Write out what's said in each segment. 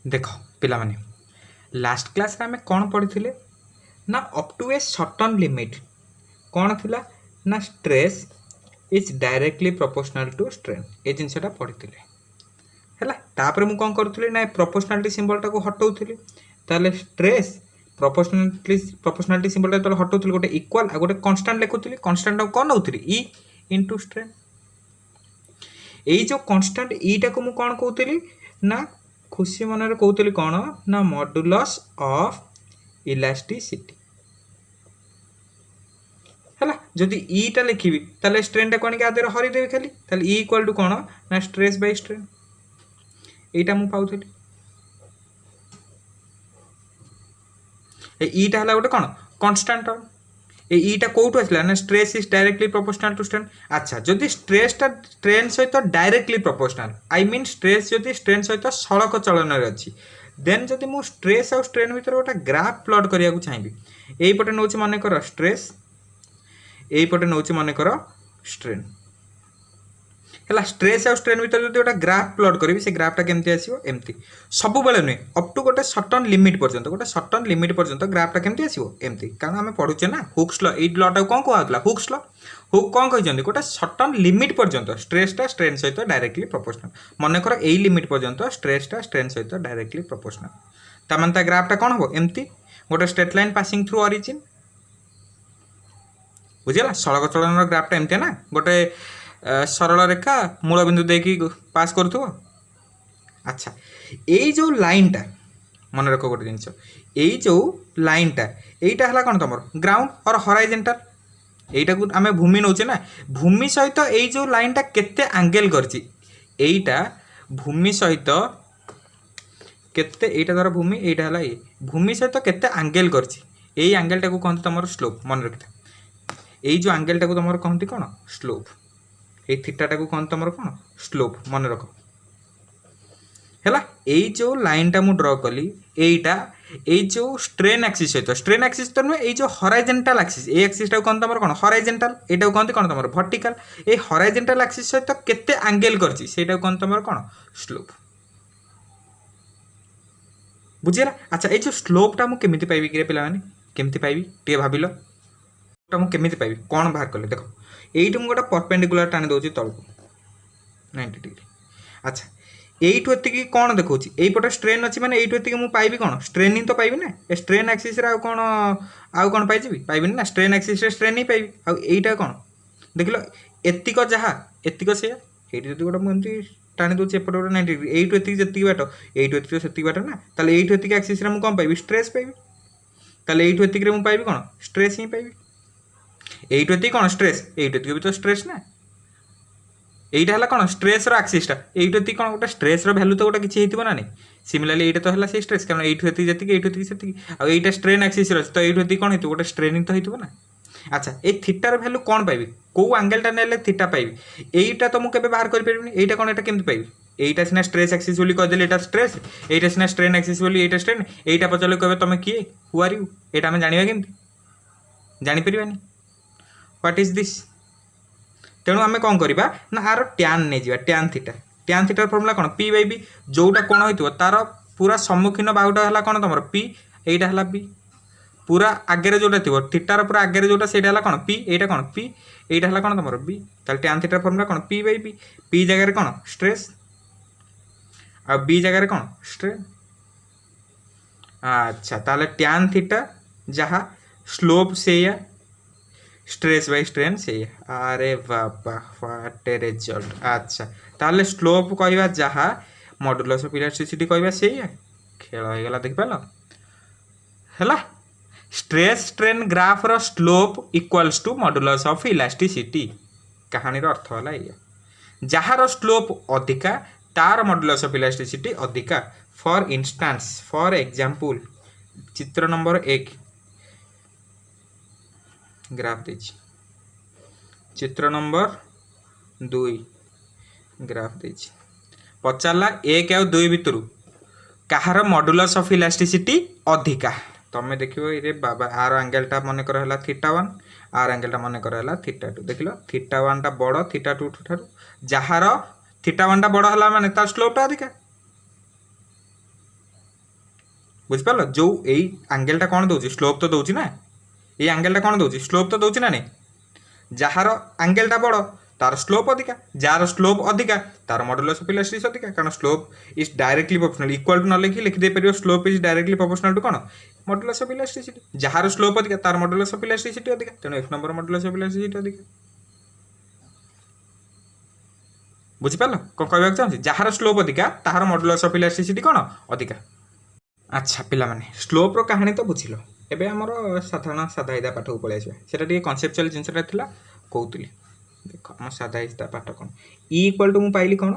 देख पिला माने लास्ट क्लास रे आमे कौन पढ़ी ना up to a certain limit कौन थिला ना stress is directly proportional to strain ए जिनसटा पढ़ी है तापर मु कौन करूँ ना प्रोपोर्शनालिटी सिंबल टाको हटाऊली ताले स्ट्रेस प्रोपोर्शनालिटी सिंबल जो हटाऊली गोटे इक्वाल आ गोटे कन्स्टांट लिखुली कन्स्टांट कौन नौली ई इंटू स्ट्रेन यही जो कन्स्टांट ईटा को मुझे कौन कहती ना खुशी मन कहती कौन ना मॉडुलस ऑफ इलास्टिसिटी है जदि ईटा लिखी ताले स्ट्रेन टा कौन आदि हरिदेवी खाली ताले ई इक्वाल टू कौन ना स्ट्रेस बाय स्ट्रेन यहीटा मुझे पाऊली ईटा है गोटे कौन कन्स्टांट टर्म ईटा कौटू आसला ना stress is directly proportional to strain अच्छा जदि स्ट्रेसटा स्ट्रेन सहित directly proportional I mean stress जदि स्ट्रेन सहित सड़क चलन अच्छी देन जदि मु स्ट्रेस और स्ट्रेन भितर गोटे ग्राफ प्लॉट करने को चाहिए यही पटे नौ मन कर स्ट्रेस यही पटे नौ मन कर स्ट्रेन है स्ट्रेस और स्ट्रेन भर जो गोटे ग्राफ प्लॉट करी से ग्राफटा केमती आसो एमती सब बेले नुहे अप टू गोटे सर्टन लिमिट पर्यंत गोटे सर्टन लिमिट पर्यंत ग्राफटा केमती आसो एमती कारण आम पढ़ुचे ना हुक्स लॉ ये लॉ टाक कौन कहला हुक्स लॉ हुक कौन कहते गोटे सर्टन लिमिट पर्यंत स्ट्रेसटा स्ट्रेन सहित डायरेक्टली प्रोपोर्शनल मनकर यही लिमिट पर्यंत स्ट्रेसटा स्ट्रेन सहित डायरेक्टली प्रोपोर्शनल तार ग्राफटा कौन हम एमती गोटे straight line passing through origin बुझेगा सड़क चलन ग्राफटा एमती ना गोटे सरल रेखा मूल बिंदु देखी पास करूँ अच्छा यही जो लाइनटा मन रख गोटे जिनस यही जो लाइनटा यहीटा है कौन तुम ग्राउंड और हॉराइजेंटल यहीटा को आम भूमि नौचे ना भूमि सहित यही जो लाइनटा केते एंगल करटा भूमि सहित केते एटा धर भूमि एटा है ये भूमि सहित केते एंगल करई एंगलटा को कहते तुम स्लोप मन रखिथा यही जो एंगलटा को तुम कहते कौन स्लोप ये थीटाटा को कौन तुम कौन स्लोप मन रख है यही जो लाइनटा मु ड्र कली यहीटा ये जो स्ट्रेन एक्सिस सहित तो नुहे ये जो हॉराइजेंटल एक्सिस ये एक्सिसटा कौन तुम कौन हॉराइजेंटल एटा कहते कौन तुम वर्टिकल ये हॉराइजेंटल एक्सिस सहित केते एंगल करटा कौन तुम कौन स्लोप बुझेगा अच्छा ये जो स्लोपटा मुझे केमी पाइबी कि पे केमती पाइबी टे भाविल मुझे केमी पाइबी कौन बाहर कले देख यही मुझे गोटे परपेंडिकुलर टाणी दूसरी तलक 90 डिग्री अच्छा यहीठू एति कौन देखा यहीपटे स्ट्रेन अच्छी मैंने यहीठू एति मुझे पाइबी कौन स्ट्रेन ही तो पाइबी ना स्ट्रेन एक्सिस आउ कौन पाइबी पाइबी ना स्ट्रेन एक्सिस स्ट्रेन ही पाइबी आईटा कौन देख लो एतिक जहाँ एतिक से ये गोटे मुझे टाणी दूसरी एपटे गोटे 90 डिग्री यहीठू एति बाट यहीठू एति से बाट ना ताले यहीठू एति एक्सिस मुझे कौन पाइबी स्ट्रेस पाइबी ताले यहीठू एतिक मुझे पाइबी कौन स्ट्रेस ही पाइबी यहीठू एति कौन स्ट्रेस यहीठू भी तो स्ट्रेस ना यहीटा है कौन स्ट्रेस एक्सिसटा यहीठू एति कौन गोटे स्ट्रेस भैल्यू तो गोटे किसी होना नहीं सिमिलारली यहीटा तो है से स्ट्रेस कारण यहीठू एति जति यहीठू से आईटा स्ट्रेन एक्सिस तो यहीठू एति कौन हो गोटे स्ट्रेन तो होना अच्छा ये थीटार भैल्यू कौन पाइबी कौ एंगलटा ने थीटा पाइबी यहीटा तो मुझे बाहर करें यहीटा कौन एटा केमती पाइबी यहीटा सीना स्ट्रेस एक्सिस बोली कहदेली एटा स्ट्रेस यहीटा सीना स्ट्रेन एक्सिस बोली यहीटा स्ट्रेन यहीटा पचारे कहे तुम किए हु आर यू एटा आम जाना केमती जापर व्हाट इज दिस तेणु आम कौन करवा ना आर टैन नहीं जा टैन थीटार फर्मुला कौन पी बाई बी जोटा कौन हो तार पूरा सम्मुखीन बाहुटा है कौन तुम पी यहीटा है बी पूरा आगे जोटा थी थीटार पूरा आगे जोटा से कौन पी यहीटा कौन पी यहीटा है कौन तुम बी ताल टैन थीटार फर्मुला कौन पी बाई बी पी जगह कौन स्ट्रेस आ बी जगह कौन स्ट्रेन अच्छा ताले टैन थीटा जहाँ स्लोप से या स्ट्रेस बाय स्ट्रेन से अरे बाबा व्हाट ए रिजल्ट अच्छा ताले स्लोप कहवा जहाँ मॉडुलस ऑफ इलास्टिसिटी कहवा से खेल हो गला देख पाल है स्ट्रेस स्ट्रेन ग्राफ रो slope equals to modulus of elasticity कहानी रो अर्थ है ये जार स्लोप अधिका तार मॉडुलस ऑफ इलास्टिसिटी अधिका फॉर इंस्टांस फॉर एग्जांपल चित्र नंबर 1 ग्राफ देछि चित्र नंबर 2 ग्राफ देछि पचारला 1 और 2 भितर कहार मॉडुलस ऑफ इलास्टिसिटी अधिका तमें देखो ये बाबा आर एंगलटा मन कर है θ1 आर एंगलटा मन कर है θ2 देख लो θ1 टा बड़ θ2 ठारू जार θ1 टा बड़ है माने तार स्लोपटा अधिका बुझिपार जो यही आंगेलटा कौन दौर स्लोप तो दौर ना ये आंगेलटा कौन दौर स्लोप तो दौर ना नहीं जार आंगेलटा बड़ तार स्लोप अधिका जार स्लोप अधिका तार मॉडुलस ऑफ इलास्टिसिटी अधिका कारण slope is directly proportional equal to न लिखि लिखिदे परियो slope is directly proportional to कौन मॉडुलस ऑफ इलास्टिसिटी जार स्लोप अधिका तार मॉडुलस ऑफ इलास्टिसिटी अधिका तेणु एफ नंबर मॉडुलस ऑफ इलास्टिसिटी अधिका बुझिपार कौन कहवाक चाहूँ जार स्लोप अधिका तार मॉडुलस ऑफ इलास्टिसिटी कौन अधिका। अच्छा पिला माने स्लोप रो कहानी तो बुझिलो एबे हमर साधारण साधाइदा पाठ को पळे आसीबा सेटा टिके कॉन्सेप्चुअल जिंसटा थिला कहउतली देखो हम साधाइदा पाठ कोन ई इक्वल टू मु पाइली कोन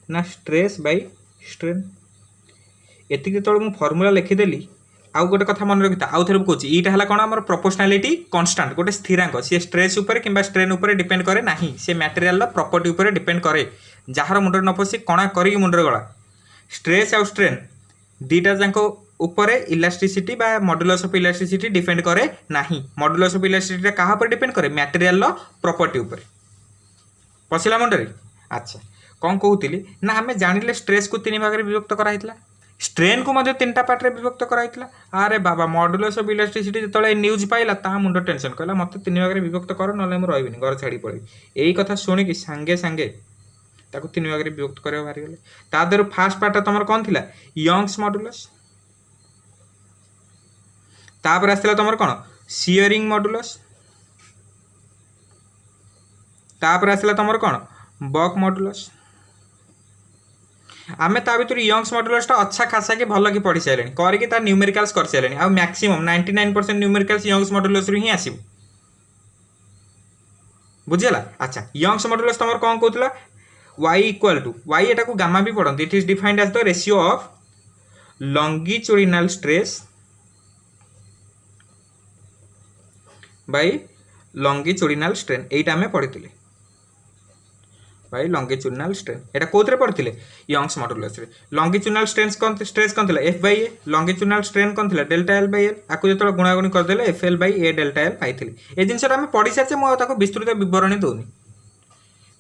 ना स्ट्रेस बाय स्ट्रेन एतिक तळ मु फार्मूला लिखि देली आउ गोटे कथा मन रखिता आउ थरे कहूची ईटा हला कोन हमर प्रोपोर्शनलिटी कांस्टेंट गोटे स्थिरांक से स्ट्रेस ऊपर किबा स्ट्रेन ऊपर डिपेंड करे नाही से मटेरियल रो प्रॉपर्टी ऊपर डिपेंड करे जहार मुंडर न पसी कणा करी मुंडर गला स्ट्रेस और स्ट्रेन दीटा जाक ऊपर इलास्टिसिटी बा मॉडुलस ऑफ इलास्टिसिटी डिपेंड करे नाही मॉडुलस ऑफ इलास्टिसिटी कहा पर डिपेंड करे मटेरियल रो प्रॉपर्टी ऊपर पसिला मुंडरे। अच्छा कौन कहूली ना आम जानिले स्ट्रेस को तीन भाग में विभक्त कराइला स्ट्रेन को मध्य तीन पार्ट में विभक्त कराइला अरे बाबा मॉडुलस ऑफ इलास्टिसिटी जो न्यूज पाइला ता मुंड टेंशन कहला मत तीन भाग में विभक्त कर ना मुझे रही घर छाड़ी पड़े यही कथा शुणिकी सांगे सांगे ताको तीन भाग में विभक्त कर बाहरी गले ता देर फास्ट पार्ट तुम कौन थी यंग्स मॉडुलस तापर आसला तुम कौन शियरिंग मॉडुलस तापर आसला तुम कौन बक मॉडुलस आमे ता भीतर यंग्स मॉडुलस अच्छा खासा कि भल कि पढ़ी सारे करके तार न्यूमेरिकल्स कर सारे आ मैक्सिमम 99% न्यूमेरिकल्स यंग्स मॉडुलस रु ही आसीबो बुझिला। अच्छा यंग्स मॉडुलस तुम कौन कहूला y इक्वल टू y एटा को गामा भी पढ़ते it is defined as the ratio of longitudinal stress by longitudinal strain एटा हमें पढ़ी बाय लॉन्गिट्यूडिनल स्ट्रेन एटा कोथरे पढ़ते यंग्स मॉडुलस रे लॉन्गिट्यूडिनल स्ट्रेस कौन थिला F by A longitudinal strain कौन थिला डेल्टा एल बाय एल आकु जतरा गुणागुणी कर देले F L by A delta L पाइथिले ए जिनसटा हमें पढ़ी सारछे मो ताको विस्तृत विवरणी दोनी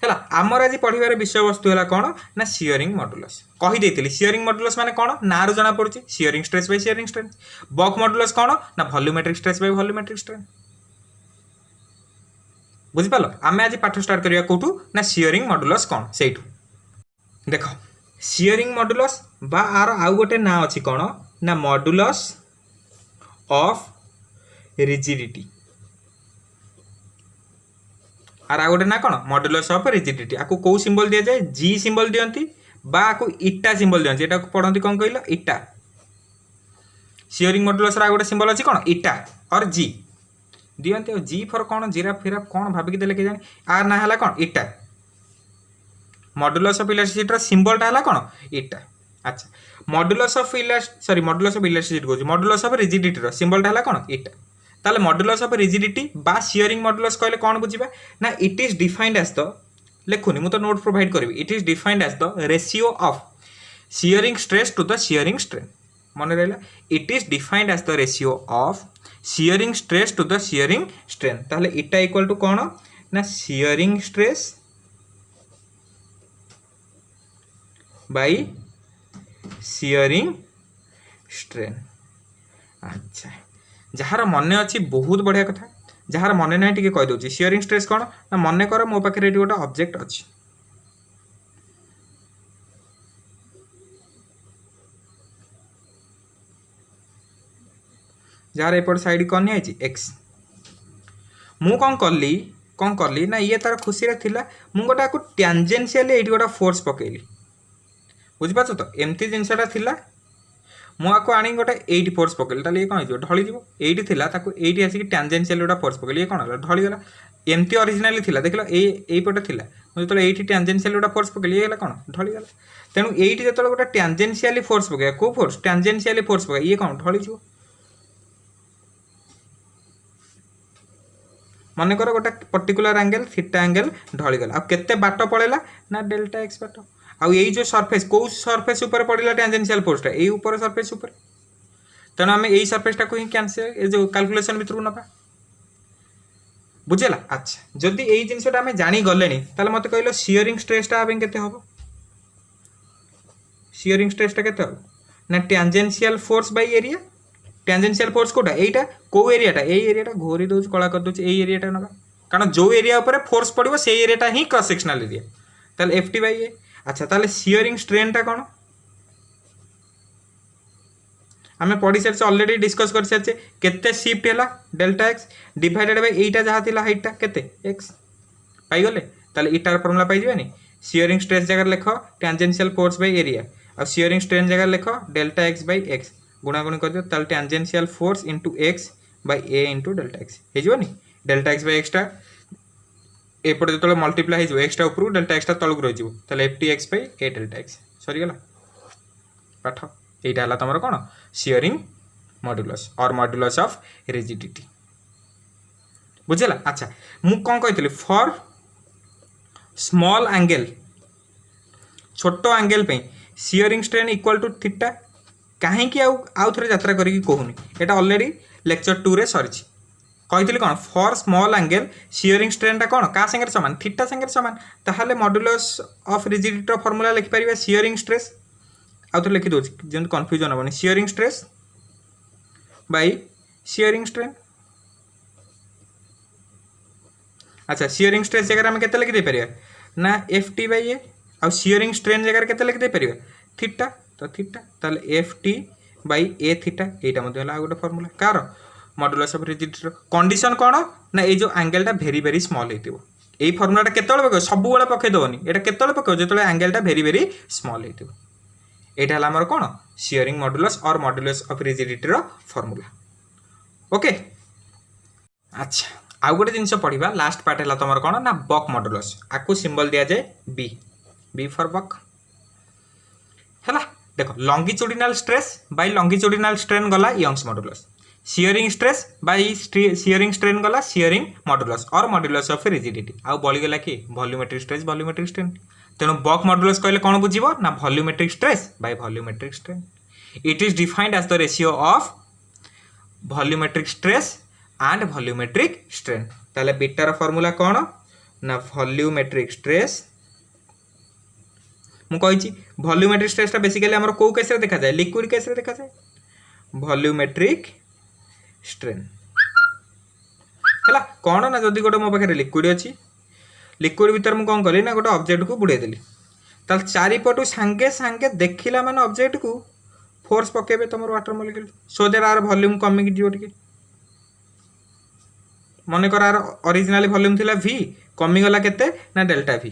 हैला आमर आज पढ़िबार विषय वस्तु है कौन ना शियरिंग मॉडुलस कही देती शियरिंग मॉडुलस माने कौन ना जना पड़ुची shearing stress by shearing strain bulk modulus कौन ना volumetric stress by volumetric strain बुझिपाल आम आज पाठ स्टार्ट करिया कोठू ना शियरिंग मॉडुलस कौन से देख शियरिंग मॉडुलस बा आर आउ गोटे ना अच्छी कौन ना मॉडुलस ऑफ रिजिडिटी आर आ गोटे ना कौन मॉडुलस ऑफ रिजिडिटी आपको कौ सिंबल दि जाए जी सिंबल दियंती बा आपको इटा सिंबल दियंती एटा पढ़ती कौन कहल इटा शियरिंग मॉडुलस आ गोटे सिंबल अच्छी कौन इटा और जी दियंती और जी फॉर कौन जिराफ फिराफ कौन भाविक देले के जाने आर ना है कौन इटा मॉडुलस ऑफ इलास्टिसिटी सिंबलटा है कौन इटा। अच्छा मॉडुलस ऑफ इलास्टिसिटी कहूँ मॉडुलस ऑफ रिजिडिटी सिंबलटा है कौन इटा ताले मॉडुलस ऑफ रिजिडिटी बा शियरिंग मॉडुलस कहले कौन बुझिबा ना it is defined as the लेखुनी मु तो नोट प्रोवाइड करबी it is defined as the ratio of shearing stress to the shearing strain मन रहला it is defined as the ratio of shearing stress to the shearing strain ताले eta equal to कौन ना shearing stress by shearing strain. अच्छा jar मन अच्छी बहुत बढ़िया कथा जार मन ना टी कहीदे शियरिंग स्ट्रेस कौन ना मन कर मो पाखे गोटे ऑब्जेक्ट अच्छी जार एपट साइड कौन नहीं एक्स मु कौन कली ना ये तार खुशी रे थिला मु गोटा को टैंजेंशियली एटी गोटा फोर्स पकेली बुझिपाच तो एमती जिनसटा थिला मुझे आनी गोटे एट फोर्स पकड़ी ताले कौन हो ढली एटी थिला ताको एटी आसिक टैंजेंशियल गोटा फोर्स पकड़ी ये कौन है ढलीगला एमती ओरिजिनाली थिला देख लो एपटे थिला जो एटी टैंजेंशियल गोटा फोर्स पकड़ी ये कौन ढलीगला तेणु एटी जो गोटे टैंजेंशियली फोर्स पकड़ा को फोर्स टैंजेंशियली फोर्स पकड़ा ये कौन ढलीज मन कर गोटे पर्टिकुलर एंगल थीटा एंगल ढलीगला आ केते बाट पड़ेला ना डेल्टा एक्स बाट आउ यही जो सरफेस कौ सरफेस ऊपर पड़ा टैंजेंशियल फोर्सटा यही ऊपर सरफेस ऊपर तेणु आम यही सरफेसटा को ही कैंसिल ए जो कैलकुलेशन भितर नवा बुझेला। अच्छा जदि यही जिनसटा आम जानीगले ताले मत कहल शियरिंग स्ट्रेसटा केते हम शियरिंग स्ट्रेसटा केते हम ना tangential force by area tangential force कोटा एटा को एरियाटा एरियाटा घोरी दउछ कला कर दउछ एरियाटा नबा कारण जो एरिया ऊपर फोर्स पड़िबो से एरियाटा ही क्रॉस सेक्शनल एरिया ताले एफटी बाय ए अच्छा ताले शियरिंग स्ट्रेनटा कोन आमे पढ़ी सारछे ऑलरेडी डिस्कस कर सारछे केते शिफ्ट हैला डेल्टा एक्स डिवाइडेड बाय एटा जहा थिला हाइटटा केते एक्स पाई गले ताले इटार फार्मूला पाई जिबानी शियरिंग स्ट्रेस जगह लिख टेंजेंशियल फोर्स बाय एरिया और शियरिंग स्ट्रेन जगह लिख डेल्टा एक्स बाय एक्स गुणागुणी कर दियो ताले tangential force into x by A into delta x हे जिवनी डेल्टा एक्स बाय एक्स टा एपटे जो मल्टीप्लाई हो एक्सटा ऊपर डेल्टा एक्सटा तलक रही ताले F T x by A delta x सरीगला पाठ यहाँ है तुम कौन शियरिंग मॉड्यूलस और मॉड्यूलस ऑफ रिजिडिटी बुझेगा अच्छा मु कौन कही फॉर स्मॉल एंगल छोट एंगल पे shearing strain equal to theta कहीं आउ थे यात्रा करी कहूनी यहाँ ऑलरेडी लेक्चर 2 रे सरी कही कौन फॉर स्मॉल एंगल शियरिंग स्ट्रेनटा कौन क्या सागर सामान थीटा सागर सामान ताहले मॉड्यूलस ऑफ रिजिडिटी फॉर्मूला लिखिपर शियरिंग स्ट्रेस आउ थे लिखि दो जब कन्फ्यूजन हेनी shearing stress by shearing strain अच्छा शियरिंग स्ट्रेस जगह आम के लिखि पार ना एफ टी बाय ए आउ शियरिंग स्ट्रेन जगह के लिखि पार थीटा तो थीटा ताले एफ टी बाय ए थीटा यहाँ गोटे formula car modulus of rigidity condition कौन ना ये जो एंगलटा भेरी भेरी स्मॉल हो यही फॉर्मूलाटा केतବେଳେ पकाओ सब बेले पकईदेवनी यहाँ केतବେଳେ पकाओ जो एंगलटा भेरी भेरी स्मॉल हो यहाँ है आमर कौन शियरिंग मॉड्यूलस और modulus of rigidity formula okay अच्छा आउ गोटे जिनस पढ़ा लास्ट पार्ट है तुम कौन ना बक मॉड्यूलस आपको सिंबल दि जाए बी बी फॉर बक है देख longitudinal stress by longitudinal strain गला Young's modulus shearing stress by shearing strain गला शियरिंग मॉड्यूलस और मॉड्यूलस ऑफ रिजिडिटी आउ बढ़ीगला कि वॉल्यूमेट्रिक स्ट्रेस वॉल्यूमेट्रिक स्ट्रेन तेणु बक मॉड्यूलस कहले कौन बुझिबो ना volumetric stress by volumetric strain it is defined as the ratio of volumetric stress and volumetric strain ताले बीटार फॉर्मूला कौन ना वॉल्यूमेट्रिक स्ट्रेस मु कहिछि वॉल्यूमेट्रिक स्ट्रेसटा बेसिकली हमर को केस रे देखा जाए लिक्विड केस रे देखा जाए वॉल्यूमेट्रिक स्ट्रेन है कौन ना जदि गोटे मो पाखे लिक्विड अच्छी लिक्विड भीतर मुझे कौन कली ना गोटे ऑब्जेक्ट को बुड़े देली ताल चारिपटू सांगे सांगे देखला माने ऑब्जेक्ट को फोर्स पकेबे तुम वाटर मॉलिक्यूल सो दैट आर वॉल्यूम कमी जीव टिके मन कर आर ओरिजिनल वॉल्यूम थिला v कमीगला केते ना डेल्टा v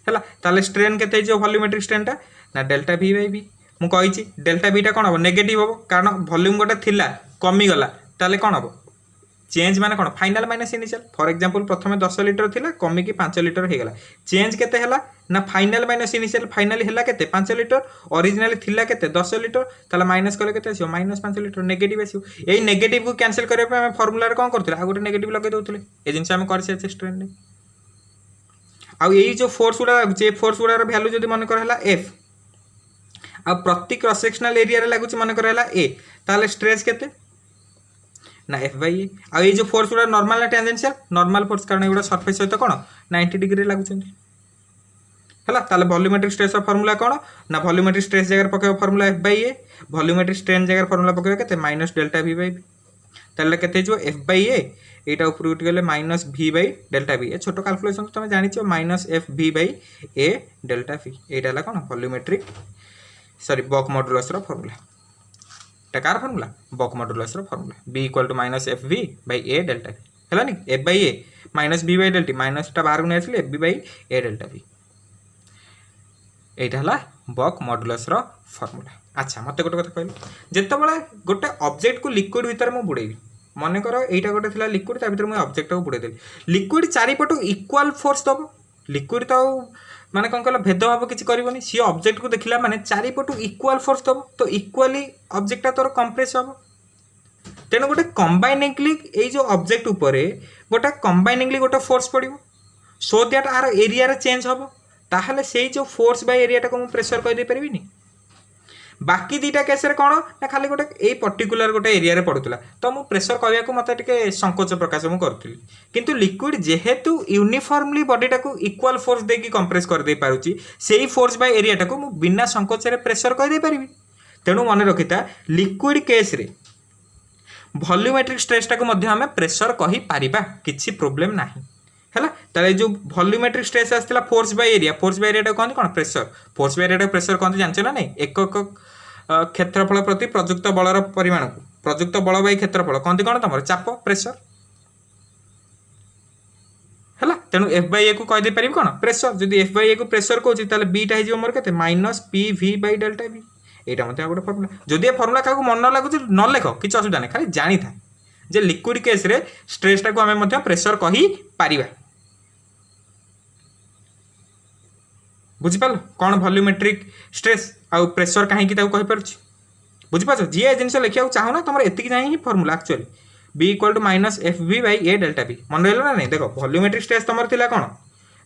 है ताले स्ट्रेन केते जो वॉल्यूमेट्रिक स्ट्रेनटा ना डेल्टा v बाय v मु कहिछि डेल्टा v टा कोन हो नेगेटिव हो कारण वॉल्यूम गोटे थिला कमीगला ताले कोन हो चेंज माने कोन final minus initial for example प्रथमे 10 लिटर थिला कमी की 5 लिटर हे गला चेंज केते हला ना फाइनल माइनस इनिशियल फाइनल हला केते 5 लिटर ओरिजिनल थिला केते 10 लिटर ताला माइनस कले केते आसीओ माइनस 5 लिटर नेगेटिव आसीओ एई नेगेटिव को कैंसिल करे पे हम फार्मूला रे कोन करथिले आ गोटे नेगेटिव लगे दोथले ए जिंस हम कर से स्ट्रेन ने आ एई जो फोर्स उडा जे फोर्स उडा रो वैल्यू जदी मन कर हला f आ प्रति क्रॉस सेक्शनल एरिया रे लागुच मन कर हला a ताले स्ट्रेस केते ना एफ बाई ए आ ये जो फोर्स गुड़ा नॉर्मल ना टेंजेंशियल नॉर्मल फोर्स कारण एगुड़ा सरफेस सहित कौन 90 डिग्री लागुच है ताले वॉल्यूमेट्रिक स्ट्रेस फॉर्मूला कौन ना वॉल्यूमेट्रिक स्ट्रेस जगह पकेब formula F by A volumetric strain जगह फॉर्मूला पकेब केते minus delta V by V ताले केते जो एफ बाई ए एटा ऊपर उठ गले minus v by delta v ए छोटो कैलकुलेशन तो तुम जानिछ minus F v by A delta v एटा हला कौन वॉल्यूमेट्रिक सॉरी बक मॉड्यूलस रो फॉर्मूला कार फॉर्मूला बक मॉड्यूलस रो formula b equal to minus F v by A delta v है नी F by A minus b by delta minus टा बाहर को नहीं आसले F b by A delta v एटा हला बक मॉड्यूलस रो फॉर्मूला अच्छा मते गोटे कथा कहल जेतेबेले गोटे ऑब्जेक्ट को लिक्विड भीतर मु बुड़ेबी मन कर एटा गोटे थिला लिक्विड ता भीतर मु ऑब्जेक्ट को बुड़े देली लिक्विड चारिपटू इक्वल फोर्स दबो लिक्विड तो माने कौन कहला भेदभाव किसी करबनी सी ऑब्जेक्ट को देखला माने चारिपटू इक्वल फोर्स दब तो इक्वाली ऑब्जेक्टटा तोर कंप्रेस हम तेणु गोटे कंबाइनिंगली ये जो ऑब्जेक्ट उपरे गोटे कंबाइनिंगली गोटे फोर्स पड़ो सो दैट आर एरिया रे चेंज हम ताहले से जो फोर्स बाय एरियाटा को प्रेशर कह दे परिबिनी बाकी दीटा केस रे कौन ना खाली गोटे ए पर्टिकुलर गोटे एरिया रे पड़ुला तो मु प्रेशर कहया को मते टिके संकोच प्रकाश मु करथि किंतु लिक्विड जेहेतु यूनिफॉर्मली बॉडीटा को इक्वल फोर्स देकी कंप्रेस कर दे पारुची सेही फोर्स बाय एरियाटा को मु बिना संकोच रे प्रेशर कह दे परिबी तेणु मन रखिता लिक्विड केस रे वॉल्यूमेट्रिक स्ट्रेस टाको मध्य हमें प्रेशर कहि पारिबा किछि प्रॉब्लम नाही हैला ताले जो वॉल्यूमेट्रिक स्ट्रेस आस्थिला फोर्स बाय एरिया टा कहंती कोन प्रेशर फोर्स बाय एरिया टा प्रेशर कहंती जानछ ना नहीं एकक क्षेत्रफल प्रति प्रयुक्त बलर परिमाण को प्रयुक्त बल बाय क्षेत्रफल कहंती कोन तमर चाप प्रेशर हैला तेणु एफ बाय ए को कह दे परिबी कोन प्रेशर जदि एफ बाय ए को प्रेशर कहूची ताले बीटा हे जिवो मोर केते minus P V by delta we एटा मते गोटे फार्मूला जदि ए फार्मूला काको मन न लागुची न लेख किछ असुविधा नै खाली जानि था जे लिक्विड केस रे स्ट्रेस टा को हमें मते प्रेशर कहि पारिबा बुझि पालो कोन वॉल्यूमेट्रिक स्ट्रेस आ प्रेशर काहे कि ताको कहि परछि बुझि पाछो जे ए जिंस लेखिया चाहो ना तमर एतिक जाई ही formula actually b equal to minus F V by A delta V मन रहा ना नहीं देख वॉल्यूमेट्रिक स्ट्रेस तुम थिला कौन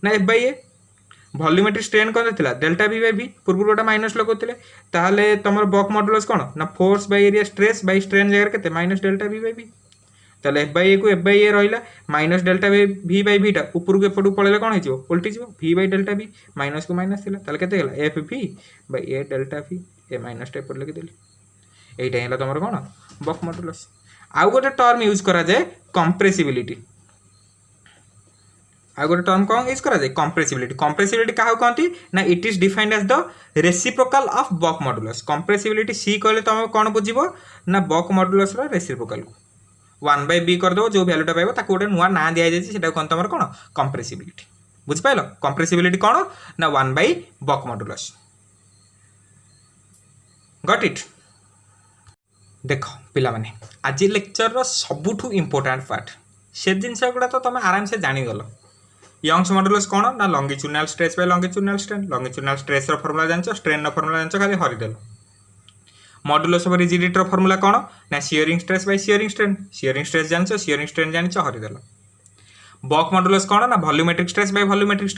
ना F by A volumetric strain कौन थिला डेल्टा बी बाई बी पूर्व गोटे माइनस लगोते ताहले तुम बक मॉडुलस कौन ना force by area stress by strain जगह केते minus delta B by B ताहले एफ बाई ए को एफ बाई ए रहिला माइनस डेल्टा वी बाई वीटा ऊपर को एपटू पळेले कौन हो उल्टी जीव v by delta B minus को माइनस थिला ताहले केते गेला F V by A delta V A minus टा एपट लगे देली एटा हेला तुमर कौन बक मॉडुलस आउ गोटे टर्म यूज करा जाए कंप्रेसिबिलिटी आउ गोटे टर्म कौन यूज करा जाए कंप्रेसिबिलिटी क्या कहती ना it is defined as the reciprocal of bulk modulus compressibility C कहले तुम कौन बुझिबो ना बक मॉडुलस रो रेसिप्रोकाल को 1 बाय बी कर दो जो वैल्यूटा पाइबो ताको गोटे नुआ ना दिया जाय सेटा कोन तमर कोन कंप्रेसिबिलिटी बुझ पाइलो कंप्रेसिबिलिटी कौन ना 1 by bulk modulus got it देख पिला माने आज लेक्चर रो सबुठू इंपोर्टेंट पार्ट से जिनस गुड़ा तो तुम आराम से जानीगल यंग्स मॉडुलस कौन ना longitudinal stress by longitudinal stress रो फार्मूला जानछ स्ट्रेन रो फार्मूला जानछ खाली हरिदेल मॉडुलस ऑफ रिजिडिटी रो फार्मूला कौन ना shearing stress by shearing stress जानछ शियरिंग स्ट्रेन जानछ हरिदेल बक मॉडुलस कौन ना volumetric stress by volumetric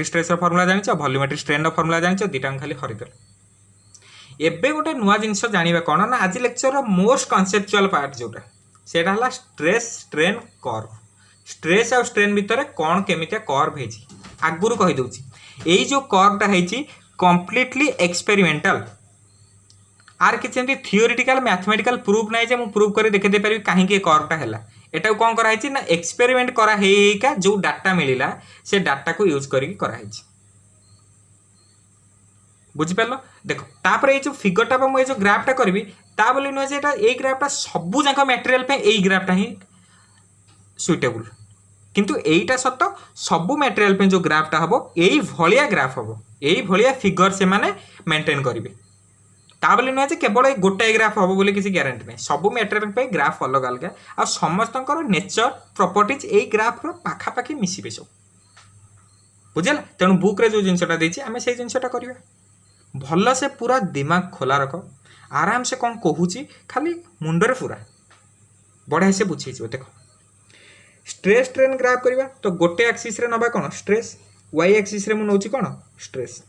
stress रो फार्मूला जानछ वॉल्यूमेट्रिक स्ट्रेन रो फार्मूला जानछ दिटा खाली हरिदेल एबे गोटे नुआ जिनस जानिबा कौन ना आज लेक्चर मोस्ट कनसेप्चुअल पार्ट जोटा सेटा हला स्ट्रेस स्ट्रेन कर्व स्ट्रेस और स्ट्रेन भितर कौन केमितिया कर्व है आगुरु कहि दउची एई जो कर्वटा है कंप्लीटली एक्सपेरिमेंटल आर किछि एमती थियोरेटिकल मैथमेटिकल प्रूफ नै जे मु प्रूफ करी देखे दे परिबी काहे के कर्वटा हैला एटा कोन करा है ना एक्सपेरिमेंट करा हेका जो डाटा मिलिला से डाटा को यूज करी करा है बुझिपार देखो तापर ये जो फिगरटा मुझे जो ग्राफटा करी ता बोली नुहे जे ये ग्राफटा सबू जाक मटेरियल पे यही ग्राफटा ही सुइटेबल किंतु एटा सत सबू मटेरियल पे जो ग्राफटा हम यही भलिया ग्राफ हम यही भलिया फिगर से माने मेंटेन करेंगे ता बोली नुहे जे केवल गोटाए ग्राफ हम बोली किसी ग्यारंटी नहीं सबू मटेरियल पे ग्राफ अलग अलग आ समस्त नेचर प्रॉपर्टीज यही ग्राफ पाखापाखि मिसिबे सब बुझेला तेणु बुक रे जो जिनसटा देछि आमे से जिनसटा करिया भल से पूरा दिमाग खोला रख आराम से कौन कहूँ खाली मुंडरे पूरा बढ़िया से बुझे देख स्ट्रेस स्ट्रेन ग्राफ करवा तो गोटे एक्सिस रे नबा कौन स्ट्रेस वाई एक्सिस रे मु नउची कौन स्ट्रेस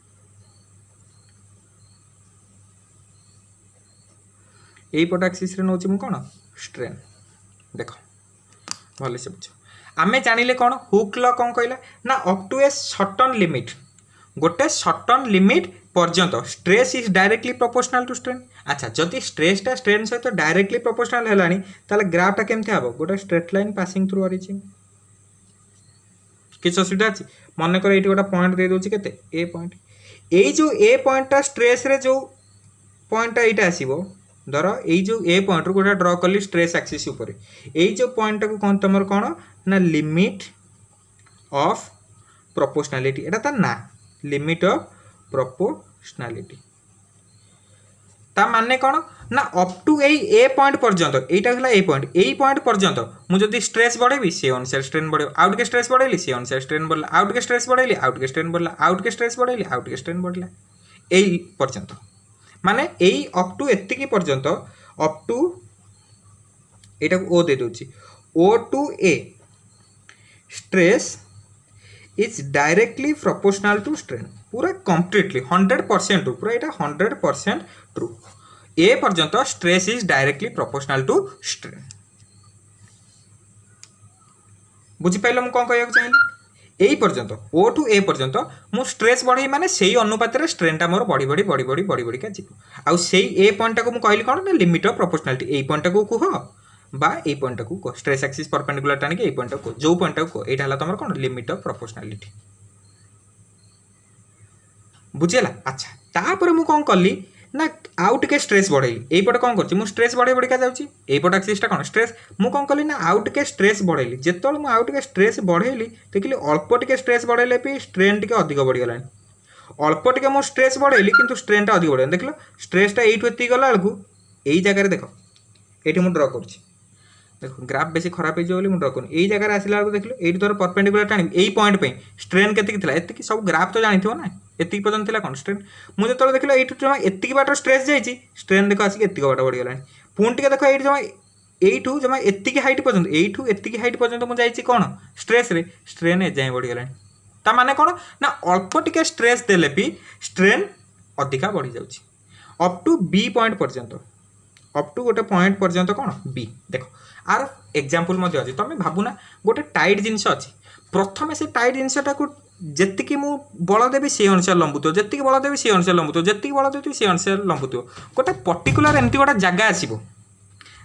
यही पट एक्सिस रे नउची मु कौन स्ट्रेन देख भले से बुझ आमे जानिले कौन हुक लॉ कौन कहला ना up to a certain limit गोटे सर्टेन लिमिट पर्यंत stress is directly proportional to strain अच्छा जदि स्ट्रेसटा स्ट्रेन सहित डायरेक्टली प्रोपोर्शनल हेलानी ताले ग्राफटा केमथि हबो गोटे straight line passing through origin किछ असुविधा अछि मन कर एठी गोटा पॉइंट दे दोछि केते ए पॉइंट एई जो ए पॉइंटटा स्ट्रेस रे जो पॉइंटटा एटा आसीबो धर एई जो ए पॉइंट रो गोटा ड्रा करली स्ट्रेस एक्सिस ऊपर एई जो पॉइंटटा को कोन तमर कोन ना लिमिट ऑफ प्रोपोर्शनलिटी एटा त ना लिमिट ऑफ प्रोपोर्शनलिटी ता माने कौन ना अप टू ए पॉइंट पर्यंत एटा हला ए पॉइंट पर्यंत मु जदी स्ट्रेस बढ़ेबी से अनुसार स्ट्रेन बढ़े आउट के स्ट्रेस बढ़ेली से अनुसार स्ट्रेन बढ़ला आउट के स्ट्रेस बढ़ेली आउट के स्ट्रेन बढ़ला आउट के स्ट्रेस बढ़ेली आउट के स्ट्रेन बढ़ला एई पर्यंत माने एई अप टू एतिकी पर्यंत अप टू एटा को ओ दे दोची O to A stress is directly proportional to strain पूरा कंप्लीटली 100% ट्रू पूरा एटा 100% ट्रू ए पर्यंत stress is directly proportional to strain बुझी पाइल मु कोन कहया चाहिए এই পর্যন্ত ও টু এ পর্যন্ত মু স্ট্রেস বড়াই মানে সেই অনুপাତରେ স্ট্রেনটা মোর বড়ি বড়ি বড়ি বড়ি বড়ি বড়িকা যাব ଆଉ ସେଇ ଏ ପଏଣ୍ଟଟାକୁ ମୁଁ କହିଲି କ'ଣ ନା ଲିମିଟ୍ ଅଫ୍ ପ୍ରପୋର୍ସନାଲିଟି ଏଇ ପଏଣ୍ଟଟାକୁ କୁହ বা এই পয়েন্টটাକୁ କୁହ ଷ୍ଟ୍ରେସ୍ ଆକ୍ସିସ୍ ପରପେଣ୍ଡିକୁଲାର ଟାଣିକି ଏଇ ପଏଣ୍ଟଟାକୁ କୁହ ଯେଉଁ ପଏଣ୍ଟଟାକୁ କୁହ ଏଇଟା ହେଲା ତମର କ'ଣ ଲିମିଟ୍ ଅଫ୍ ପ୍ରପୋର୍ସନାଲିଟି ବୁଝିହେଲା ଆଚ୍ଛା ତାପରେ ମୁଁ କ'ଣ କଲି ନା ଆଉ ଟିକେ ଷ୍ଟ୍ରେସ୍ ବଢ଼େଇଲି ଏଇପଟେ କ'ଣ କରୁଛି ମୁଁ ଷ୍ଟ୍ରେସ୍ ବଢ଼େଇ ବଢ଼ିକା ଯାଉଛି ଏଇପଟ ଆକ୍ସିସ୍ଟା କ'ଣ ଷ୍ଟ୍ରେସ୍ ମୁଁ କ'ଣ କଲି ନା ଆଉ ଟିକେ ଷ୍ଟ୍ରେସ୍ ବଢ଼େଇଲି ଯେତେବେଳେ ମୁଁ ଆଉ ଟିକେ ଷ୍ଟ୍ରେସ୍ ବଢ଼େଇଲି ଦେଖିଲି ଅଳ୍ପ ଟିକେ ଷ୍ଟ୍ରେସ୍ ବଢ଼େଇଲେ ବି ଷ୍ଟ୍ରେନ୍ ଟିକେ ଅଧିକ ବଢ଼ିଗଲାଣି ଅଳ୍ପ ଟିକେ ମୁଁ ଷ୍ଟ୍ରେସ୍ ବଢ଼େଇଲି କିନ୍ତୁ ଷ୍ଟ୍ରେନ୍ଟା ଅଧିକ ବଢ଼ିଗଲା ଦେଖିଲ ଷ୍ଟ୍ରେସ୍ଟା ଏଇଠୁ ଏତିକି ଗଲା ବେଳକୁ ଏଇ ଜାଗାରେ ଦେଖ ଏଇଠି ମୁଁ ଡ୍ର କରୁଛି देख ग्राफ बेसी खराब हो ड्र कर यही जगह आसला बेलू देख ये धर परपेंडिकुलर टाणी यही पॉइंट पे स्ट्रेन के सब ग्राफ तो जानी ना एति पर्यटन थी कौन स्ट्रेन मुझे जो देख ये बाट स्ट्रेस जाइए स्ट्रेन देख आसिक एति बाट बढ़ीगला पुणी टे देख ये जमा यू जमा एति हाइट पर्यटन यू एति हाइट पर्यटन मुझे कौन स्ट्रेस रे स्ट्रेन एजाएं बढ़ीगला ता माने कौन ना अल्प टिके स्ट्रेस देले भी स्ट्रेन अधिका बढ़ी जाउछि अप टू बी पॉइंट पर्यंत अप टू गोटे पॉइंट पर्यंत कौन बी देख आर एग्जांपल मध्य अच्छी तुम भावना गोटे टाइट जिनस अच्छी प्रथम से टाइट जिनसटा को जी मु बल देवी से अनुसार लंबुत जी बल देवी से अनुसार लंबुत जी बल देवी से अनुसार लंबुत गोटे पर्टिकुलर एमती गोटे जगह आसो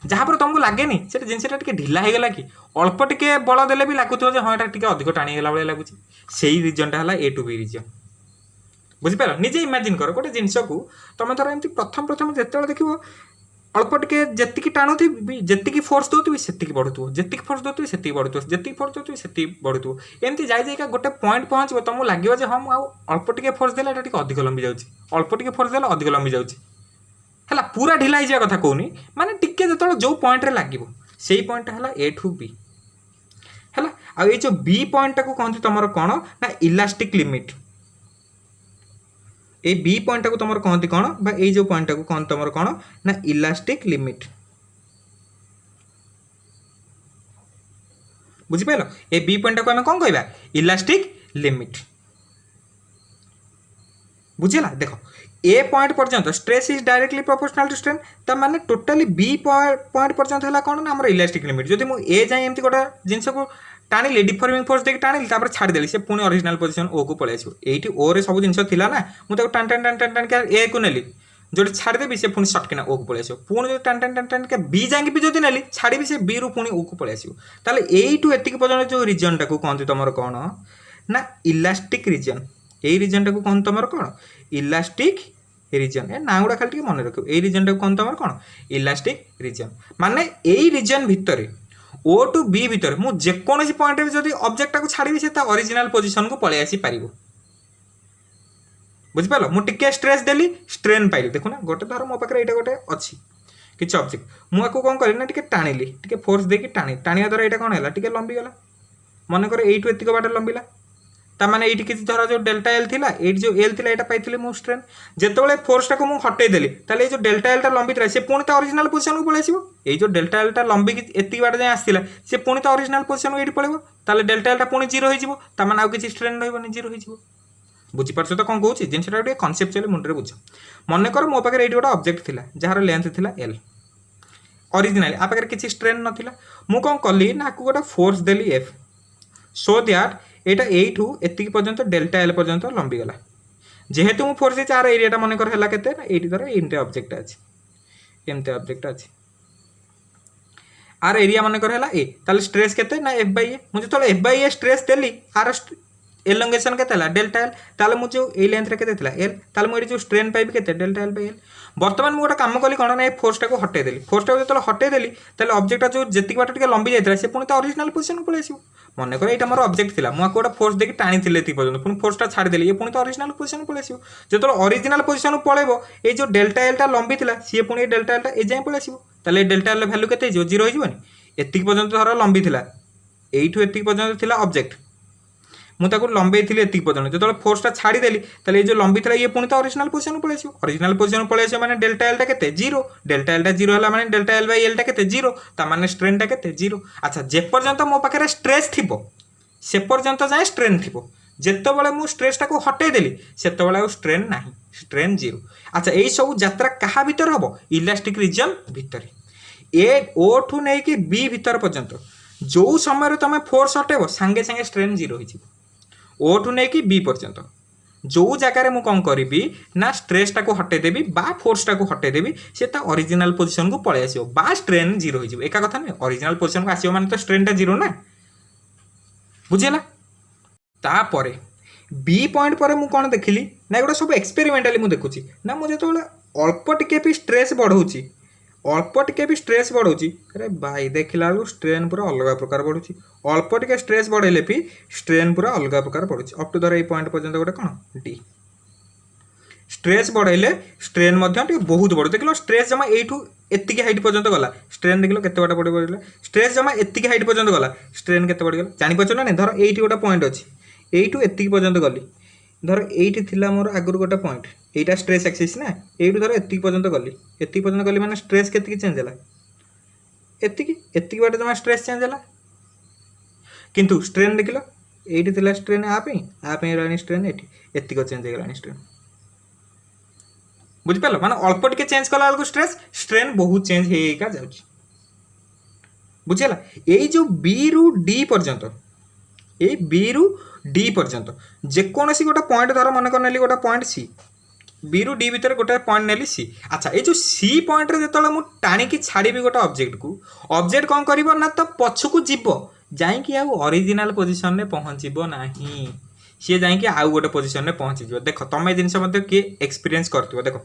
जहाँ पर तुमको लगे से जिनसा टे ढिला होगा कि अल्प टिके बल देले भी लगुव हाँ यहाँ अधिक टाणीगला भाई लगुच से रिजनटा है ए टू बी रिजन बुझिपार निजे इमेजिन कर गोटे जिनस को तुम धर एमती प्रथम प्रथम जो देख अल्प टिके जी टाणुथी जी फोर्स दौथी से बढ़ुव जी फोर्स दौथी से बढ़ुव जी फोर्स दौथी से बढ़ुव एमती जाइका गोटे पॉइंट पहुँचो तुमको लगे हाँ मुझे अल्प टिके फोर्स देला अधिक लंबी जाऊँगी अल्प टिके फोर्स देला अधिक लंबी जाऊँगी है पूरा ढिला हो जाए कथा कहूनी माने टिके जो जो पॉइंट रे लगे से पॉइंट है ए टू बी है आ जो बी पॉइंट को कहते तुम कौन ना elastic limit A B point को तुम कहती कौन बा ये जो पॉइंट को कहते तुम कौन ना इलास्टिक लिमिट बुझिपाल ए बी पॉइंट को आम कौन कहवा इलास्टिक लिमिट बुझेगा देख ए पॉइंट पर्यंत stress is directly proportional to strain ता माने टोटली बी पॉइंट पर्यंत है कौन ना इलास्टिक लिमिट जब मुझे ए जाए एमती गोटे जिनस को टाणी डिफर्मिंग फोर्स देख टाणी छाड़देली से पुणी ओरिजिनल पोजिशन ओ को पलि आसो ये ओ रे सब जिन ना मुझे टाण टाण टाण टाण टाण ए को नेली जो छाड़देवी से पुणी सटकिना ओ को पलि आसो पुणी जो टाण टाण टाण टाण के बी जाए भी जो नेली छाड़ी से बी रु पुणी ओ को पलि आसो ताले एटू एतिक पर्यंत जो रिजन टाक कहते तुम कौन ना इलास्टिक रिजन यही रिजन टाक कहते तुम कौन इलास्टिक रिजन ए ना गुड़ा खाली मन रख ये रिजन टाक कहते तुम कौन इलास्टिक रिजन माने यही रिजन भितर ओ टू बी भितर मु जेकोसी पॉइंट जब ऑब्जेक्ट को छाड़ी से ओरिजिनल पोजीशन को पलि आसी पार बुझिपाल मुझे स्ट्रेस देली स्ट्रेन पाइली देखुना गोटे धर मो पाखे ये गोटे अच्छी किसी ऑब्जेक्ट मुझे कौन करी ना टे टाणी टे फोर्स देकी टाणिया द्वारा यहाँ कौन है टे लंबीगला मनकर यू एतिक बाट लंबिला ताने ये किसी धर जो डेल्टा एल थिला ये जो एल थिला यहाँ पाई मु स्ट्रेन जिते फोर्सटा को मुझे हटेदेली ताले जो डेल्टा एलटा लंबी था से पुणी ओरिजिनल पोजिशन को पलि आसो ये जो डेल्टा एलटा लंबी एति बाट जाए आसला से पुणी ओरिजिनल पोजिशन को ये पड़े ताले डेल्टा एलटा पुणी जीरो हो आउ किसी स्ट्रेन रही जीरो हो बुझीपार तो कौन कौन जिनसा गोटे कनसेप्चुअली मुंडे बुझ मन कर मो पाखे ये गोटे ऑब्जेक्ट थिला जार लेंथ थिला एल ओरिजिनल आ पाखे किसी स्ट्रेन नाला मु कौन कली ना गोटे force Delhi F so that एटा एठू एतिक पर्यंत डेल्टा एल पर्यंत लंबीगला जेहेतु मु फोर्स चार एरिया मन कर है केते ना एटी धर एमती ऑब्जेक्ट अच्छी एमती ऑब्जेक्ट अच्छी आर एरिया मन कर है ए ताले स्ट्रेस केते ना एफ बाई ए मुझे तो एफ बाई ए स्ट्रेस देली आर एलोंगेशन के डेल्टा एल ताले मुझे ए लेंथ रे केते थिला एल ताले मुझे जो स्ट्रेन पाइबी केते डेल्टा एल बाई एल बर्तमान मुझे गोटे काम कली कौन ना फोर्सटा को हटेदेली फोर्सटा को जो हटेदेली ताले ऑब्जेक्ट जो जी बाट टे लंबी जाता से पुणी ओरिजिनल पोजिशन को पलि आसो मन कर यहाँ मोर ऑब्जेक्ट थिला मुझे गोटे फोर्स देकी टाणी पर्यंत पुणी फोर्सटा छाड़देली ये पुणी ओरिजिनल पोजिशन को पलि आसो जो ओरिजिनल पोजिशन को पलैब ये जो डेल्टा एलटा लंबी था सी पुणी डेल्टा एलटा ए जाए पलि आसो ताले डेल्टा एल भैल्यू केते जीरो हो एतिक पर्यंत धर लंबी था यू एतिक पर्यंत था ऑब्जेक्ट मुझे लंबे थी एतिक पर्यंत जो फोर्सटा छाड़देली ये जो लंबी था ये पुणी तो ओरिजिनल पोजिशन को पलि आसो ओरिजिनल पोजिशन को पलि आसो माने डेल्टा एलटा केते जीरो डेल्टा एलटा जीरो है माने डेल्टा एल बाई एलटा केते जीरो ता माने स्ट्रेनटा केते जीरो अच्छा जे पर्यंत मो पाखे स्ट्रेस थिबो से पर्यंत जाए स्ट्रेन थिबो जेतेबेले मु स्ट्रेसटा को हटेदेली सेतेबेले स्ट्रेन नाही स्ट्रेन जीरो अच्छा यही सब यात्रा क्या भितर हम इलास्टिक रिजन भितर ए ओ ठू नहीं कि बी भितर पर्यंत जो समय तुम फोर्स हटेब सांगे सांगे स्ट्रेन जीरो हो ओ टू नहीं बी पर्यंत जो जगार मुझे कौन करी ना स्ट्रेसटा को हटेदेवी बा फोर्सटा को हटेदेवी से ओरिजिनल पोजिशन को पलि आसो बा स्ट्रेन जीरो हो एका कथा नहीं ओरिजिनल पोजिशन को आसो माने तो स्ट्रेनटा जीरो ना बुझेगा तापर बी पॉइंट पर मुझे कौन देखिली ना एगुड़ा सब एक्सपेरिमेंटाली मुझे देखुची ना मुझे जो अल्प टिके भी स्ट्रेस बढ़ाऊँगी अल्प टिके भी स्ट्रेस बढ़ाऊँगी अरे भाई देखला स्ट्रेन पूरा अलग प्रकार बढ़ुची अल्प टिके स्ट्रेस बढ़ेले भी स्ट्रेन पूरा अलग प्रकार बढ़ुची अप टू धर ये पॉइंट पर्यंत गोटे कौन डी स्ट्रेस बढ़ेले स्ट्रेन बहुत बढ़ देख स्ट्रेस जमा यू एतिक हाइट पर्यंत गला स्ट्रेन देख के बाट बढ़ बढ़ला स्ट्रेस जमा एतिक हाइट पर्यंत गला स्ट्रेन के बढ़ीगला जानीपार ना नहीं धर ये गोटे पॉइंट अच्छी यू एतिक पर्यंत गली धर ये थिला मोर आगुरी गोटे पॉइंट यहाँ स्ट्रेस एक्सिस ना यू धर एतिक पर्यंत गली मैंने स्ट्रेस के चेंज है एतिक बाट जमा स्ट्रेस चेंज है किंतु स्ट्रेन देख लो ये थिला स्ट्रेन आप स्ट्रेन एतिक चेंज हो स्ट्रेन बुझिपार माने अल्प टिके चेंज कला बेलू स्ट्रेस स्ट्रेन बहुत चेंज होगा जाऊँगी बुझेगा यही जो बी रु डी पर्यंत ये बी रु डी पर्यंत जेकोसी गोटे पॉइंट धर मन कर गोटे पॉइंट सी बी रु डी भितर गोटे पॉइंट नेली सी अच्छा ये जो सी पॉइंट जो मुझे टाणिकी छाड़ी गोटे ऑब्जेक्ट को ऑब्जेक्ट कौन कर ना तो पछकू जीव जाकि ओरिजिनल पोजिशन में पहुँचब ना सी जाकि आउ गोटे पोजिशन में पहुँची देख तुम ये जिनस किए एक्सपीरियंस कर देख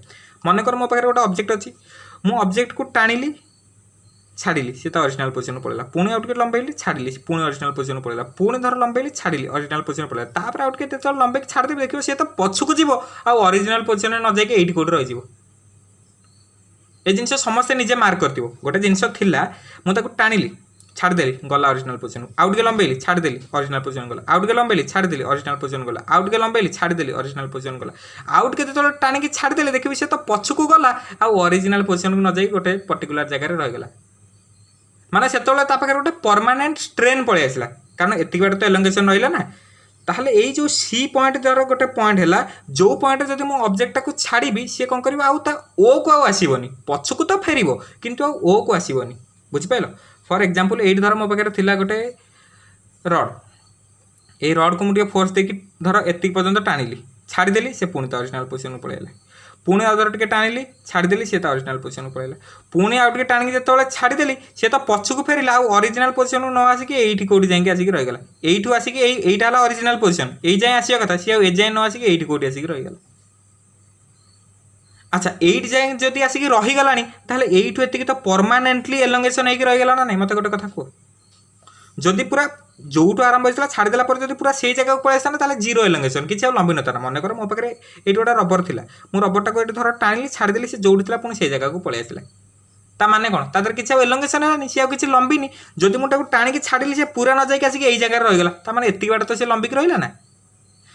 मन कर मो पाखे गोटे ऑब्जेक्ट अच्छी मु ऑब्जेक्ट को टाणिली छाड़ी सी तो ओरिजिनल पोजिशन पड़ेगा पुणी आउट के लंबेली छाड़ी पुणी ओरिजिनल पोजिशन पड़ेगा पुणी धर लंबेली छाड़ी ओरिजिनल पोजिशन पड़ेगा तापर आउट के जो लंबे छाड़देवी देखिए सी तो पछकू जीव ओरिजिनल पोजिशन में न जाकि एटी कोड रही ये जिन समस्ते निजे मार्क कर गोटे जिनस मुझे टाणिली छाड़देली गला ओरिजिनल पोजिशन आउट के लंबेली छाड़देली ओरिजिनल पोजिशन गला आउट के लंबेली छाड़देली ओरिजिनल पोजिशन गला आउट के लंबेली छाड़देली ओरिजिनल पोजिशन गला आउट के जो टाणिकी छाड़देली देखिए सी तो पछकू गला ओरिजिनल पोजिशन को न जाकि गोटे पर्टिकुलर जगह रहीगला माने से पाखे गोटे परमानेंट स्ट्रेन पलि आसला कारण एतिक बाट तो एलोंगेशन रहा ना ताहले यही जो सी पॉइंट द्वारा गोटे पॉइंट है जो पॉइंट जब मो ऑब्जेक्ट को छाड़ी सी कौन कर ओ को आसबनी पछकू तो फेर किंतु ओ को आसबनी बुझिपाल फॉर एग्जांपल ये धर मो पाखे थिला गोटे रड ये रड को मुझे फोर्स देकी धर एतिक पर्यंत टाणिली छाड़देली से पुणी तो ओरिजिनल पोजिशन पलैला पुणी आउट टिके टाणिली छाड़देली सी तो ओरिजिनल पोजिशन पलैला पुणी आउट टिके टाणिकी जो छाड़देली सी तो पछकू फेरला ओरिजिनल पोजिशन को न आसिक ये कौटी जाकि आसिक रहीगला यू आसिक यहीटा ओरिजिनल पोजिशन यही जाए आसिया कथा सी ए जाए न आसिक ये कौटी आसिक रहीगला अच्छा एट जाए जदि आसिक रहीगला ताहले एठू एतिक तो परमानेंटली एलोंगेशन होगी रहीगला ना नहीं मत गोटे कथा कह जदि पूरा जोटू आरंभ होता छाड़देला जब पूरा से जगह पलि आसता ना जीरो एलोंगेशन किसी लंबी नता मन कर मो पाखे ये गोटे रबर था मु रबरटा को धर टाणिली छाड़देली से जोड़ी था पुणी से जगह को पलि आसला ता माने कौन तादर किसी एलोंगेशन है सी किसी लंबिनी जदि मुझे टाणिकी छाड़ी से पूरा न जाकि आसिक यही जगह रहीगला ताने एतिक बाट तो सी लंबिक रहा ना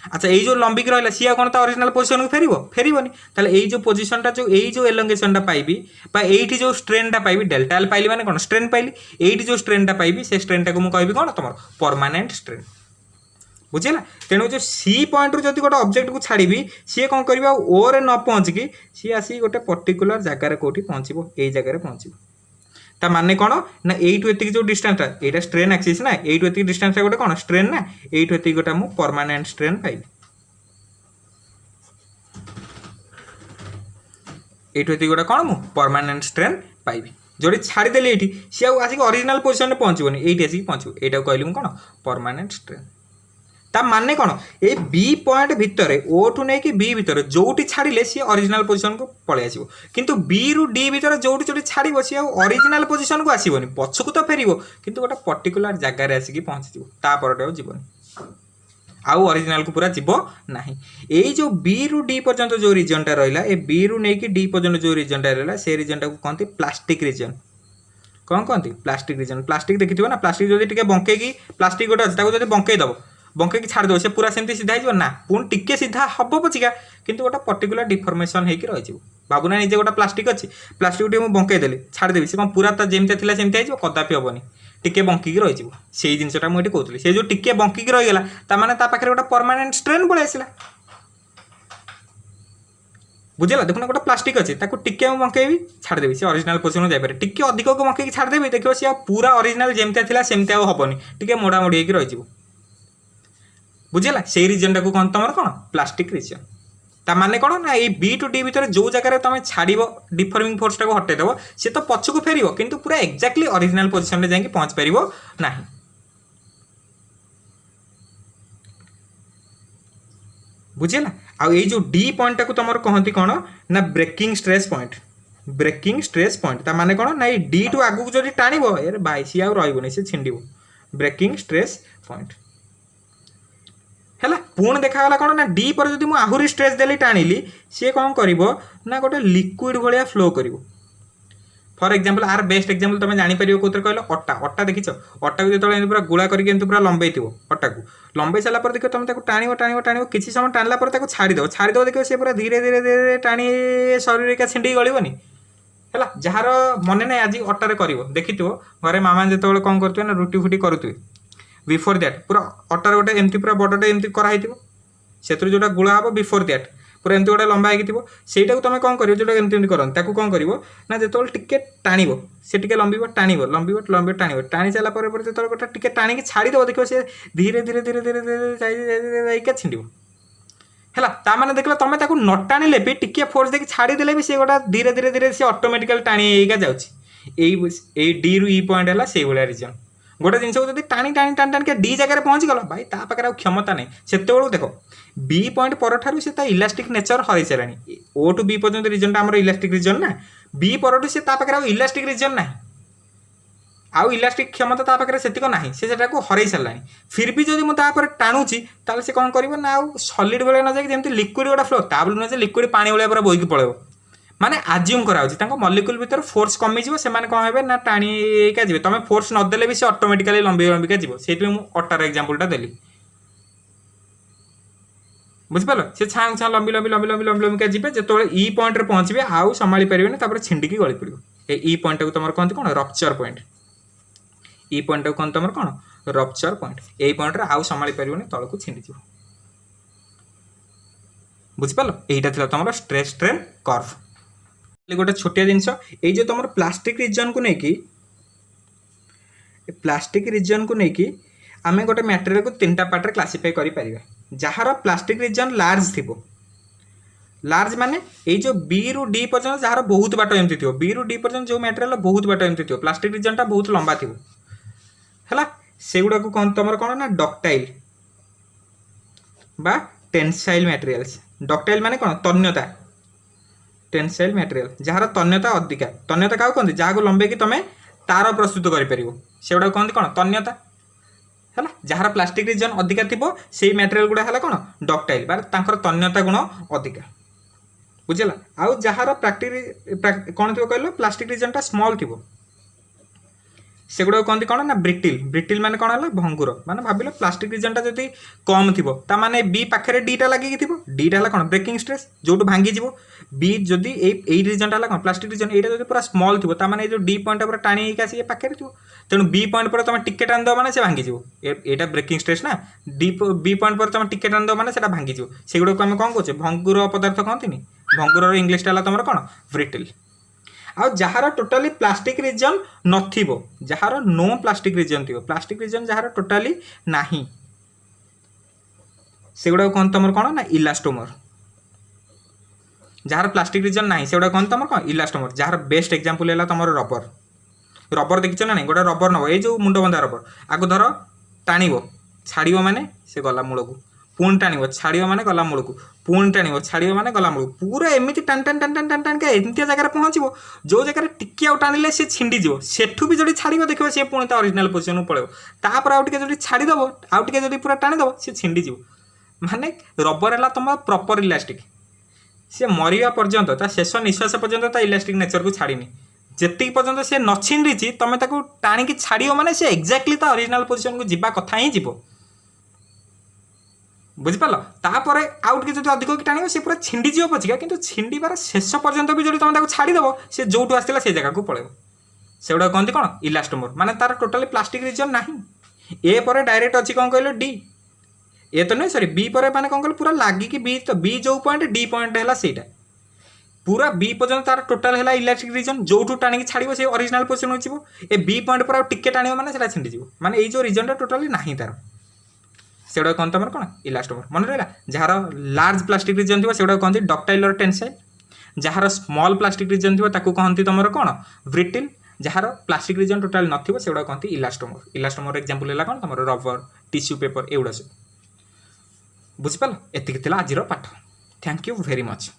अच्छा ये जो लंबिक रहा सी कौन तो ओरिजिनल पोजिशन को फेरबनी ताहले ये जो पोजिशनटा जो यही जो एलोंगेशनटा पाइबी ये जो स्ट्रेनटा पाइबी डेल्टा एल पाइली माने कौन स्ट्रेन पाइली ये जो स्ट्रेनटा पाइबी से स्ट्रेनटा को मुझे कौन तुम परमानेंट स्ट्रेन बुझेगा तेणु जो सी पॉइंट रू जब गोटे ऑब्जेक्ट को छाड़ी सी कौन कर ओ रे न पहुँचिकी सी आसी गोटे पर्टिकुलर जगार कौटी पहुँचो यही जगह पहुँचो ता माने कौन ना यू एतिक जो डिस्टेंसटा यहाँ स्ट्रेन एक्सिस ना यू एतिक डिस्टेंसटा गोटे कौन स्ट्रेन ना यू एतिक गोटे मु परमानेंट स्ट्रेन पाइबी यू एतिक गोटे कौन मु परमानेंट स्ट्रेन पाइबी जोड़ी छाड़देली ये सी आसिक ओरिजिनल पोजिशन में पहुँचबनी ये आसिक पहुँचो यहाँ कहली मुझे कौन परमानेंट स्ट्रेन ता माने कौन ये बी पॉइंट भितर ओ टू नहीं बी भितर जोटी छाड़िले सी ओरिजिनल पोजिशन को पलि आसो किंतु बी रु डी भितर जोटी जोटी छाड़ सी ओरिजिनल पोजिशन को आसबनी पछकू तो फेर किंतु गोटे पर्टिकुलर जगार आसिक पहुँची तापर जीवन आउ ओरिजिनल को पूरा जीव ना यही जो बी रु डी पर्यंत जो रिजनटा रहा ये बी रु नहीं डी पर्यंत जो रिजनटा रहा से रिजनटा को कहते प्लास्टिक रिजन कौन कहते प्लास्टिक रिजन प्लास्टिक देखिए ना प्लास्टिक जो बंकई प्लास्टिक गोटे अच्छे जब बंकईदेव बंकई छाड़देव से पूरा सेमती सीधा हो ना पुणी टिके सीधा हम पचिका किंतु गोटे पर्टिकुलर डिफर्मेसन होकर रही भावना निजे गोटे प्लास्टिक अच्छी प्लास्टिक टे मुझे बंकईदेली छाड़देवी से कौन पूरा तो जमी था सेमती हो कदापि हेनी टिके बंकिकी रही से जिनसा मुझे कहती से जो टिके बंकिकी रहीगला ताने पाखे गोटे परमानेंट स्ट्रेन पलि आसला बुझेगा देखो गोटे प्लास्टिक अच्छे टिके मुझे बंकई छाड़देवी से ओरिजिनल पोजिशन को जापे टिके अधिक को बंकई छाड़देवी देखिए सी पूरा ओरिजिनल जमी था सेमती हेनी टिके मोड़ामोड़ी होकर रही बुझेगा से रिजन टाक कौन तुम कौन प्लास्टिक रिजन ता माने कौन ना ये बी टू डी भितर जो जगह तुम छाड़ डिफर्मिंग फोर्स टाक हटेदेव सी तो पछक फेर किंतु पूरा एक्जाक्टली ओरिजिनल पोजिशन जाकि पहुँच पार ना बुझेगा आउ ये जो डी पॉइंट टाक तुम कहती कौन ना breaking stress point breaking stress point ता माने कौन ना ये डी टू आगू जो टाण यार भाई सी आउ रही सी छिंड ब्रेकिंग स्ट्रेस पॉइंट है पुणी देखागला कौन ना डी पर जब मुझे आहरी स्ट्रेस देली टाणिली सी कौन कर ना गोटे लिक्विड भाया फ्लो कर फॉर एग्जांपल आर बेस्ट एग्जांपल तुम जापर कौन कहल अटा अटा देखिच अटा को जो पूरा गुड़ा करके पूरा लंबे थो अटा को लंबे सारापर देख तुम टाण टाण टाण किसी समय टाणला छाड़देव देखो सी पूरा धीरे धीरे धीरे टाणी शरीर का छिंडी गलबनी है जार मन ना आज अटारे कर देखी घरे मामा जो कौन करुवे ना रुटी फुटी करुवे बिफोर दैट पूरा अटार गोटे एमती पूरा बड़टे एमती कराई से जोटा गुड़ा हम बिफोर दैट पूरा एमती गोटे लंबा होता तुम कौन कर जो एमती करते कौन कर ना जो टिके टाण से टे लंबी टाण लंबी लंबी टाण टाणी सारापर जो गोटे टिके टाणी छाड़देव देखो सी धीरे धीरे धीरे धीरे धीरे छिंड है ताने देख तुम न टाणिले भी टिके फोर्स देखिए छाड़देले भी सी गोटा धीरे धीरे धीरे सी ऑटोमेटिकली टाणीका जाऊँगी डी रु ई पॉइंट है से भाया रिजन गोटे जिन को जब टाणी टाणी टाणी टाणी डी जगह पहुँची गल भाई पाखे आ क्षमता नहीं से देख बी पॉइंट पर से इलास्टिक नेचर हर सारे ओ टू बी पर्यंत रिजन आम इलास्टिक रिजन ना बी पर से पाखे इलास्टिक रिजन ना आउ इलास्टिक क्षमता पाखे से ना से हर सारा फिर भी जब मुझे टाणुची ताल से कौन कर आउ सॉलिड भाया न जाए जमी लिक्विड गोटा फ्लो ताबले न लिक्विड पानी भाया पूरा बोईकी पड़े माने आज्यूम करा मलिक्यूल भीतर फोर्स कमी से कौन हे ना टाणीका जी तुम फोर्स नदेले भी से ऑटोमेटिकली लंबी लंबिका जीव से अटार एग्जांपलटा देली बुझिपाल से छांग छां लंबी लंबी लंबी लंबी लंबी लंबिका जीवे जो ई पॉइंट रे पहुँचे आउ संभाली पारे छिंडिकी गली पड़ो ई पॉइंट को तुम कहते कौन रप्चर पॉइंट ई पॉइंट को कहते तुम कौन रप्चर पॉइंट यही पॉइंट रे आउ संभाली पारे तलू छिंडी बुझिपाल यहीटा तुम स्ट्रेस स्ट्रेन कर्व गोटे छोटिया जिनस ये जो तुम प्लास्टिक रिजन को लेकिन प्लास्टिक रिजन को लेकिन आम गोटे मटेरियल को तीन पार्ट रे क्लासीफाई करें जार प्लास्टिक रिजन लार्ज थी लार्ज माने ये जो बी रु डी पर्यटन जार बहुत बाट एमती थी बी रु डी पर्यटन जो मटेरियल बहुत बाट एमती थी प्लास्टिक रिजनटा बहुत लंबा थी है से गुड़ा को कौन तुम कौन ना डक्टाइल बा टेंसाइल मटेरियल्स डक्टाइल माने कौन तन्यता टेंसाइल मटेरियल जार तन्यता अधिका तन्यता क्या कहते जहाँ को लंबे कि तुम तार प्रस्तुत कर से गुड़ा कहते कौन तन्यता है जार प्लास्टिक रिजन अधिका थी से मटेरियल गुड़ा है कौन डक्टाइल बा तन्यता गुण अधिका बुझेगा आउ जार प्राक्टिक कौन थी कहल प्लास्टिक रिजनटा स्मॉल थी से गुड़ा कहते कौन ना ब्रिटिल ब्रिटिल माने कौन है भंगुर माने भाविल प्लास्टिक रिजनटा जब कम थी ताने बी पाखे डीटा लगे डीटा है कौन ब्रेकिंग स्ट्रेस जो भांगी बी जदि रिजनटा है कौन प्लास्टिक रिजन यहाँ जो पूरा स्मॉल थी ताने जो डी पॉइंट पूरा टाणी आसी पाखे थी तेणु बी पॉइंट पर तुम टिके टाणी दब मैंने भांगी यहाँ ब्रेकिंग स्ट्रेस ना बी पॉइंट पर तुम टिके टाणी दब मैंने भांगी से गुड़ा को आम कौन कहे भंगुर पदार्थ कहती भंगुर इंग्लीशटा है तुम कौन ब्रिटिल आ जार टोटाली प्लास्टिक रिजन नथिबो जार नो प्लास्टिक रिजन थी प्लास्टिक रिजन जार टोटाली नाही से गुड़ा कौन तुम कौन ना इलास्टोमर जार प्लास्टिक रिजन ना से गुड़ा कौन तुम कौन इलास्टोमर जार बेस्ट एग्जांपल है तुम रबर रबर देखिଛ ना नहीं गोटे रबर नब ये मुंड बंधा रबर आगु धर टाण छाड़ माने से गला मूल को पुणी टाण छाड़ माने गला मूल को पुणी टाण छाड़ माने गला मूल पूरा एमती टाण टाण टाण टाण टाण के एमती जगह पहुँचो जो जगह टिके आउ टाणिले सी छिंडीज सेठू भी जो छाड़ देखो सी पुणी ओरिजिनल पोजिशन पड़े तापर आउ टे छाड़देव आउ टे पूरा टाणीदेव सी छिंडीज माने रबर है तुम प्रॉपर इलास्टिक सी मरिया पर्यंत शेष निश्वास पर्यंत इलास्टिक नेचर को छाड़नी जेति पर्यंत सी न छिंडी तुम टाणी छाड़ मैंने से एक्जाक्टली ओरिजिनल पोजिशन को जीवा कथा ही जीव बुझिपाल तापर आउ टे जो अधिक टाण सी पूरा छिंडीज पचिका कि छिंडार शेष पर्यंत भी जो तुम छाड़देव सी जो आसला से जगह को पड़े से गुड़ा कहते कौन इलास्टोमर माने तार टोटाली प्लास्टिक रिजन ना ए पर डायरेक्ट अच्छी कौन कहल डी ए तो नहीं सॉरी बी पर माने कौन कहल पूरा लागिकी बी तो बी जो पॉइंट डी पॉइंट है सेटा पूरा बी पर्यंत तार टोटाल है इलेक्ट्रिक रिजन जो टाणी छाड़ से ओरिजिनल पोजिशन हो बी पॉइंट पर टिके टाण मैंने छिंडी माने ये जो रिजन टा टोटाली ना तार सेगुड़ा कहते तुम कौन इलास्टोमर मन रहा जार लार्ज प्लास्टिक रिजन थी सेगुड़ा कहते डक्टाइल और टेंसाइल जार स्मॉल प्लास्टिक रिजन थी कहते तुम कौन ब्रिटिल जार प्लास्टिक रिजन टोटाल नथिबो सेगुड़ा कहते इलास्टोमर इलास्टोमर एग्जांपल है कौन तुम रबर टिश्यू पेपर एगुड़ा सब बुझिपाल एतिक आज पाठ थैंक यू वेरी मच।